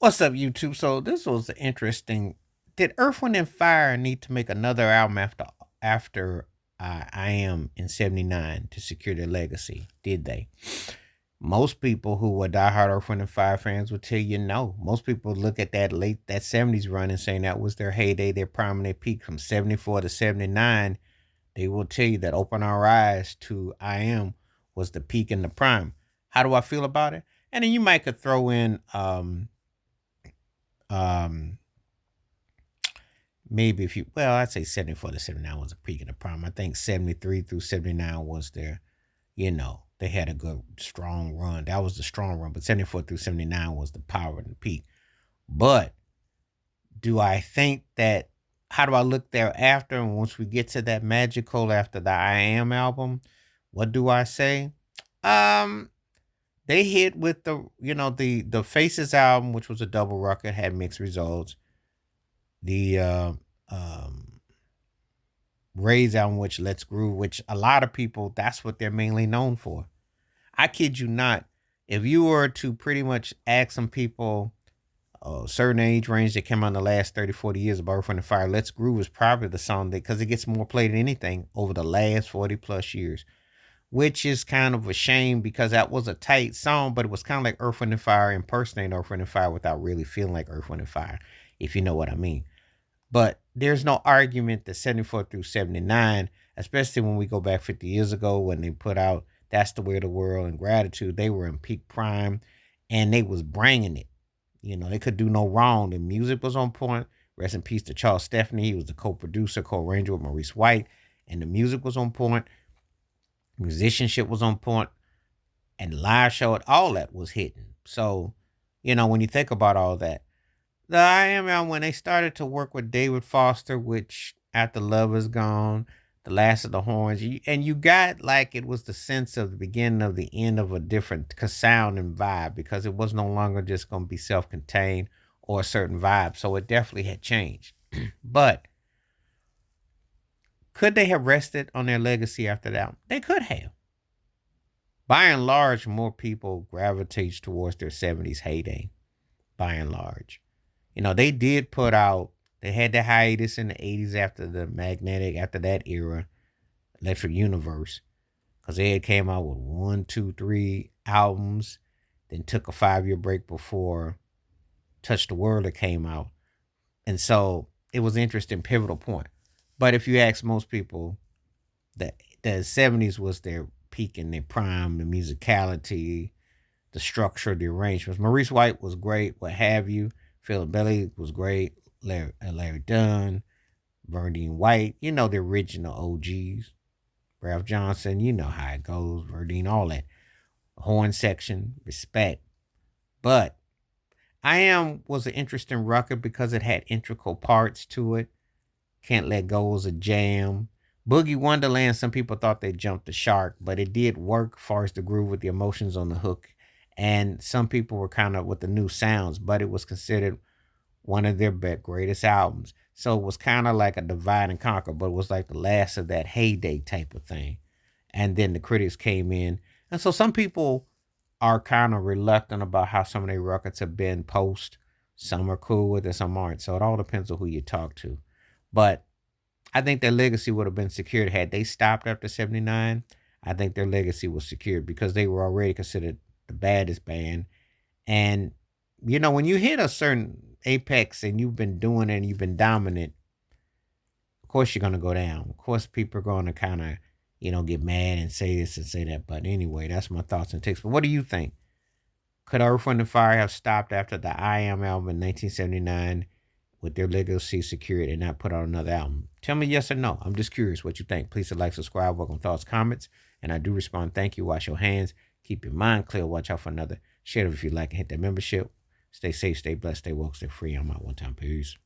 What's up, YouTube? So this was interesting. Did Earth, Wind, and Fire need to make another album after I Am in '79 to secure their legacy? Did they? Most people who were diehard Earth, Wind, and Fire fans would tell you no. Most people look at that '70s run and saying that was their heyday, their prime, and their peak from '74 to '79. They will tell you that Open Our Eyes to I Am was the peak and the prime. How do I feel about it? And then you might could throw in um maybe if you well, I'd say 74 to 79 was a peak and the prime. I think 73 through 79 was their, they had a good strong run. That was the strong run, but 74 through 79 was the power and the peak. But do I think that how do I look thereafter? And once we get to that magical after the I Am album, what do I say? Um they hit with the Faces album, which was a double record, had mixed results. The um Ray's album, which Let's Groove, which a lot of people, that's what they're mainly known for. I kid you not. If you were to pretty much ask some people a certain age range that came out in the last 30, 40 years of Earth, Wind& and Fire, Let's Groove is probably the song that, because it gets more played than anything over the last 40 plus years, which is kind of a shame because that was a tight song, but it was kind of like Earth, Wind& and Fire impersonating Earth, Wind& and Fire without really feeling like Earth, Wind& and Fire, if you know what I mean. But there's no argument that 74 through 79, especially when we go back 50 years ago when they put out That's the Way of the World and Gratitude, they were in peak prime and they was bringing it. They could do no wrong. The music was on point. Rest in peace to Charles Stephanie. He was the co-producer, co-arranger with Maurice White. And the music was on point. Musicianship was on point. And the live show, all that was hitting. So, when you think about all that, the I Am album, when they started to work with David Foster, which after Love Is Gone, The Last of the Horns, and you got like it was the sense of the beginning of the end of a different sound and vibe because it was no longer just going to be self contained or a certain vibe. So it definitely had changed. But could they have rested on their legacy after that? They could have. By and large, more people gravitate towards their '70s heyday, by and large. They did put out, they had the hiatus in the '80s after the Magnetic, after that era, Electric Universe, because they had came out with one, two, three albums, then took a 5-year break before Touch the World that came out. And so it was an interesting pivotal point. But if you ask most people, that the '70s was their peak and their prime, the musicality, the structure, the arrangements. Maurice White was great, what have you. Philip Bailey was great. Larry Dunn, Verdine White, the original OGs. Ralph Johnson, you know how it goes. Verdine, all that. Horn section, respect. But I Am was an interesting record because it had integral parts to it. Can't Let Go was a jam. Boogie Wonderland, some people thought they jumped the shark, but it did work as far as the groove with the emotions on the hook. And some people were kind of with the new sounds, but it was considered one of their greatest albums. So it was kind of like a divide and conquer, but it was like the last of that heyday type of thing. And then the critics came in. And so some people are kind of reluctant about how some of their records have been post. Some are cool with it, some aren't. So it all depends on who you talk to. But I think their legacy would have been secured had they stopped after '79. I think their legacy was secured because they were already considered the baddest band. And when you hit a certain apex and you've been doing it and you've been dominant, of course you're gonna go down. Of course, people are gonna kind of, get mad and say this and say that. But anyway, that's my thoughts and takes. But what do you think? Could Earth, Wind& and Fire have stopped after the I Am album in 1979 with their legacy secured and not put out another album? Tell me yes or no. I'm just curious what you think. Please like, subscribe, welcome thoughts, comments, and I do respond. Thank you. Wash your hands. Keep your mind clear. Watch out for another. Share it if you like and hit that membership. Stay safe, stay blessed, stay woke, stay free. I'm out one time. Peace.